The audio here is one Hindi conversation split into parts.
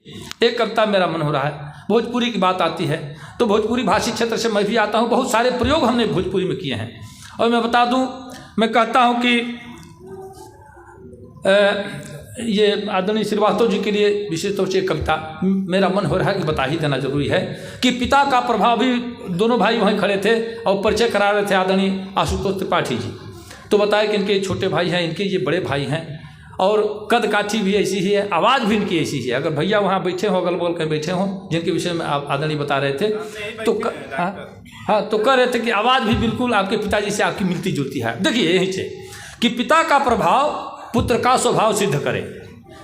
एक कविता मेरा मन हो रहा है, भोजपुरी की बात आती है तो भोजपुरी भाषी क्षेत्र से मैं भी आता हूँ, बहुत सारे प्रयोग हमने भोजपुरी में किए हैं। और मैं बता दूँ, मैं कहता हूँ कि ये आदरणीय श्रीवास्तव जी के लिए विशेष तौर से एक कविता मेरा मन हो रहा है कि बता ही देना जरूरी है कि पिता का प्रभाव भी, दोनों भाई वहीं खड़े थे और परिचय करा रहे थे आदरणीय आशुतोष त्रिपाठी जी। तो बताया कि इनके छोटे भाई हैं, इनके ये बड़े भाई हैं और कद काठी भी ऐसी ही है, आवाज़ भी इनकी ऐसी ही है। अगर भैया वहाँ बैठे हों, अगल बगल कहीं बैठे हों, जिनके विषय में आप आदरणीय बता रहे थे, तो तो कह रहे थे कि आवाज़ भी बिल्कुल आपके पिताजी से आपकी मिलती जुलती है। देखिए यहीं से कि पिता का प्रभाव पुत्र का स्वभाव सिद्ध करे,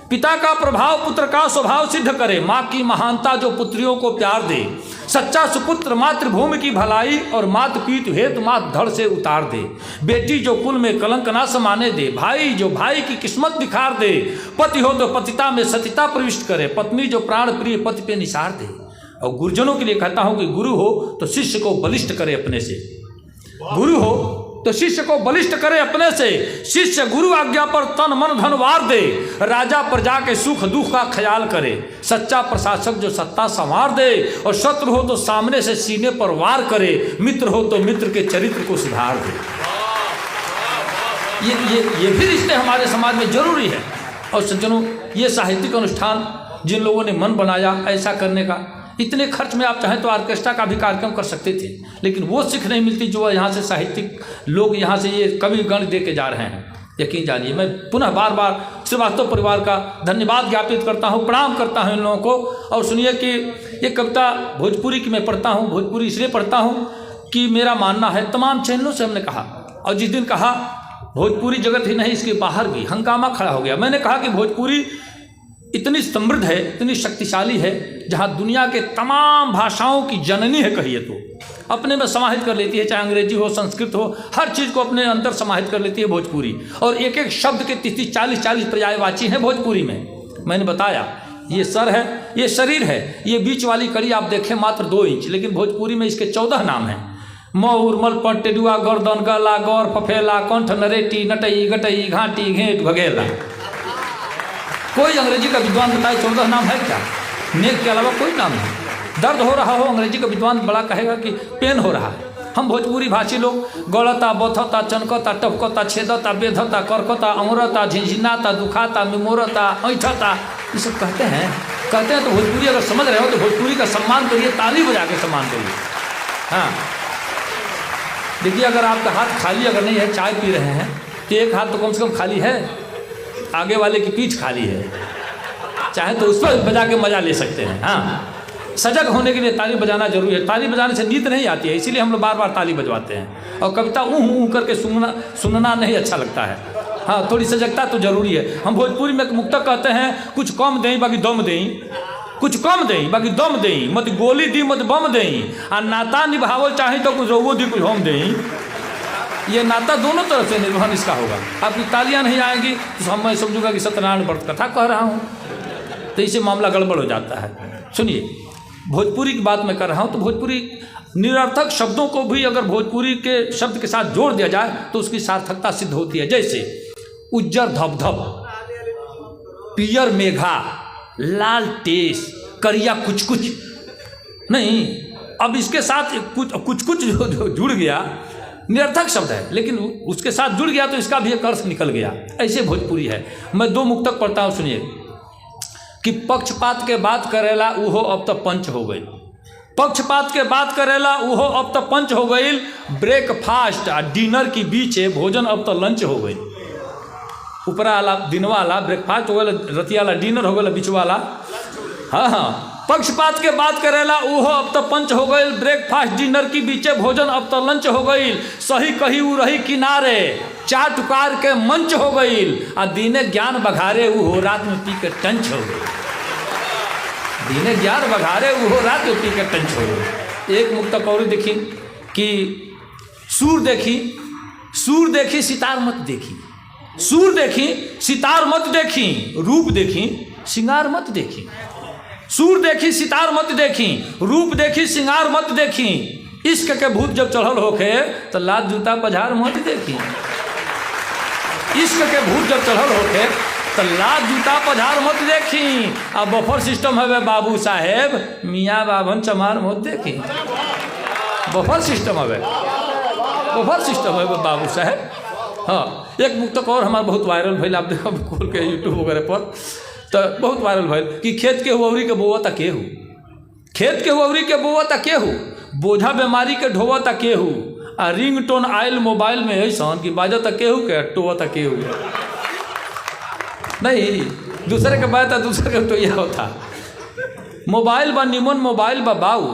पिता का प्रभाव पुत्र का स्वभाव सिद्ध करे, माँ की महानता जो पुत्रियों को प्यार दे, सच्चा सुपुत्र मातृभूमि की भलाई और मात पीत हेतु मात धड़ से उतार दे, बेटी जो कुल में कलंक ना समाने दे, भाई जो भाई की किस्मत दिखार दे, पति हो तो पतिता में सतिता प्रविष्ट करे, पत्नी जो प्राण प्रिय पति पे निसार दे। और गुरुजनों के लिए कहता हूँ कि गुरु हो तो शिष्य को बलिष्ठ करे अपने से, गुरु हो तो शिष्य को बलिष्ठ करे अपने से, शिष्य गुरु आज्ञा पर तन मन धन वार दे, राजा प्रजा के सुख दुख का ख्याल करे, सच्चा प्रशासक जो सत्ता संवार दे, और शत्रु हो तो सामने से सीने पर वार करे, मित्र हो तो मित्र के चरित्र को सुधार दे। ये भी रिश्ते हमारे समाज में जरूरी है। और सज्जनों, ये साहित्यिक अनुष्ठान जिन लोगों ने मन बनाया ऐसा करने का, इतने खर्च में आप चाहें तो ऑर्केस्ट्रा का भी कार्यक्रम कर सकते थे, लेकिन वो सीख नहीं मिलती जो यहाँ से साहित्यिक लोग यहाँ से ये कवि गण दे के जा रहे हैं। यकीन जानिए, मैं पुनः बार बार श्रीवास्तव परिवार का धन्यवाद ज्ञापित करता हूँ, प्रणाम करता हूँ इन लोगों को। और सुनिए कि ये कविता भोजपुरी की मैं पढ़ता हूँ, भोजपुरी इसलिए पढ़ता हूँ कि मेरा मानना है, तमाम चैनलों से हमने कहा, और जिस दिन कहा भोजपुरी जगत ही नहीं इसके बाहर भी हंगामा खड़ा हो गया। मैंने कहा कि भोजपुरी इतनी समृद्ध है, इतनी शक्तिशाली है, जहाँ दुनिया के तमाम भाषाओं की जननी है कहिए तो, अपने में समाहित कर लेती है, चाहे अंग्रेजी हो संस्कृत हो, हर चीज़ को अपने अंदर समाहित कर लेती है भोजपुरी। और एक एक शब्द के 30-40 पर्यायवाची हैं भोजपुरी में। मैंने बताया ये सर है, ये शरीर है, ये बीच वाली कड़ी आप देखें मात्र 2 इंच, लेकिन भोजपुरी में इसके 14 नाम हैं। म उर्मल पट टेडुआ गर्दन गला गौर फफेला कंठ नरेटी नटई गटई घाटी घेंट भगेला। कोई अंग्रेजी का विद्वान बताए 14 नाम है क्या? नेक के अलावा कोई नाम नहीं। दर्द हो रहा हो, अंग्रेजी का विद्वान बड़ा कहेगा कि पेन हो रहा है। हम भोजपुरी भाषी लोग गड़ता बथता चनकता टपकता छेदता बेधता करकता अमरता झिझिनाता दुखाता मिमोरता ऐठता, ये सब कहते हैं तो भोजपुरी अगर समझ रहे हो तो भोजपुरी का सम्मान करिए, ताली बजा के सम्मान करिए। हाँ देखिए, अगर आपका हाथ खाली अगर नहीं है, चाय पी रहे हैं तो एक हाथ तो कम से कम खाली है, आगे वाले की पीठ खाली है, चाहे तो उस पर बजा के मजा ले सकते हैं। हाँ, सजग होने के लिए ताली बजाना जरूरी है। ताली बजाने से नींद नहीं आती है, इसीलिए हम लोग बार बार ताली बजवाते हैं। और कविता ऊँ करके सुनना नहीं अच्छा लगता है। हाँ, थोड़ी सजगता तो जरूरी है। हम भोजपुरी में मुक्तक कहते हैं, कुछ कम दें बाकी दम दें, कुछ कम दें बाकी दम दें, मत गोली दी मत बम दें, आ नाता निभावल चाहे तो कुछ रोगो दी कुछ हम दें। ये नाता दोनों तरफ से निर्वहन इसका होगा। आपकी तालियां नहीं आएंगी तो मैं समझूंगा कि सत्यनारायण व्रत कथा कह रहा हूँ, तो इससे मामला गड़बड़ हो जाता है। सुनिए, भोजपुरी की बात मैं कर रहा हूँ तो भोजपुरी निरर्थक शब्दों को भी अगर भोजपुरी के शब्द के साथ जोड़ दिया जाए तो उसकी सार्थकता सिद्ध होती है। जैसे उज्जर धबधब, पियर मेघा, लाल टेस, करिया कुछ कुछ नहीं। अब इसके साथ कुछ कुछ जो जुड़ गया, निरर्थक शब्द है लेकिन उसके साथ जुड़ गया तो इसका भी एक अर्थ निकल गया। ऐसे भोजपुरी है। मैं 2 मुक्तक पढ़ता हूँ, सुनिए कि पक्षपात के बात करेला उहो अब तो पंच हो गई, पक्षपात के बात करेला उहो अब तो पंच हो गई, ब्रेकफास्ट आ डिनर की बीच भोजन अब तो लंच हो गई। ऊपरा वाला दिन वाला ब्रेकफास्ट हो गया, रतिया वाला डिनर हो गया, बीच वाला। हाँ, पक्षपात के बात करेला उहो अब तो पंच हो गई, ब्रेकफास्ट डिनर की बीचे भोजन अब तो लंच हो गई, सही कही उ रही किनारे चाट उकार के मंच हो गई, आ दीने ज्ञान बघारे उहो रात में पी के टंच हो गई, दीने ज्ञान बघारे उहो रात में पी के टंच हो गई। एक मुक्तक और देखी कि सूर देखी सितार मत देखी, सूर देखी सितार मत देखी, रूप देखी सिंगार मत देखी, सूर देखी सितार मत देखी, रूप देखी सिंगार मत देखी, इश्क के भूत जब चढ़ल होके तो लात जूता पझार मत देखी, इश्क के भूत जब चढ़ल होके तो लात जूता पझार मत देखी। अब बफर सिस्टम है बाबू साहेब, मियाँ बाभन चमार मत देखी। बफर सिस्टम है, बफर सिस्टम है बाबू साहेब। हाँ, एक मुक्त और हमारा बहुत वायरल भैल, आप देखो खोल के यूट्यूब वगैरह पर, तो बहुत वायरल भैल कि खेत के हुआवरी के बोआ तक केहू, खेत के हुआवरी के बोआ तक केहू, बोझा बीमारी के ढोवा तक केहू, आ रिंग टोन आयल मोबाइल में ऐसा कि बाजा तक केहू के टोवा तक केहू नहीं, दूसरे के बात दूसरे के टोया होता। मोबाइल बा निमन, मोबाइल बा बाऊ,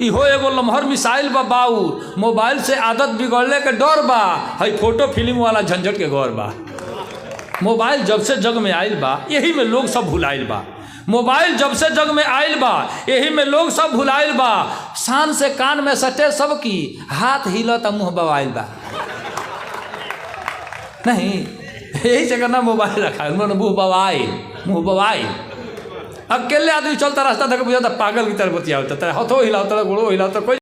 इहो एगो लम्हर मिसाइल बा बाऊ, मोबाइल से आदत बिगड़ने के डर बा, हई फोटो फिल्म वाला झंझट के गौर बा। मोबाइल जब से जग में आयल बा, यही में लोग सब भुलाइल बा। मोबाइल जब से जग में आयल बा, यही में लोग सब भुलाइल बा। शान से कान में सटे सब की, हाथ हिलता मुँह बवाइल बा। नहीं, यही से करना मोबाइल रखा है उन्होंने, मुँह बवाइल। अकेले आदमी चलता रास्ता तक बुझाता पागल की तरह बतिया होता है, हथो हिलाता गोड़ो हिलाता, कोई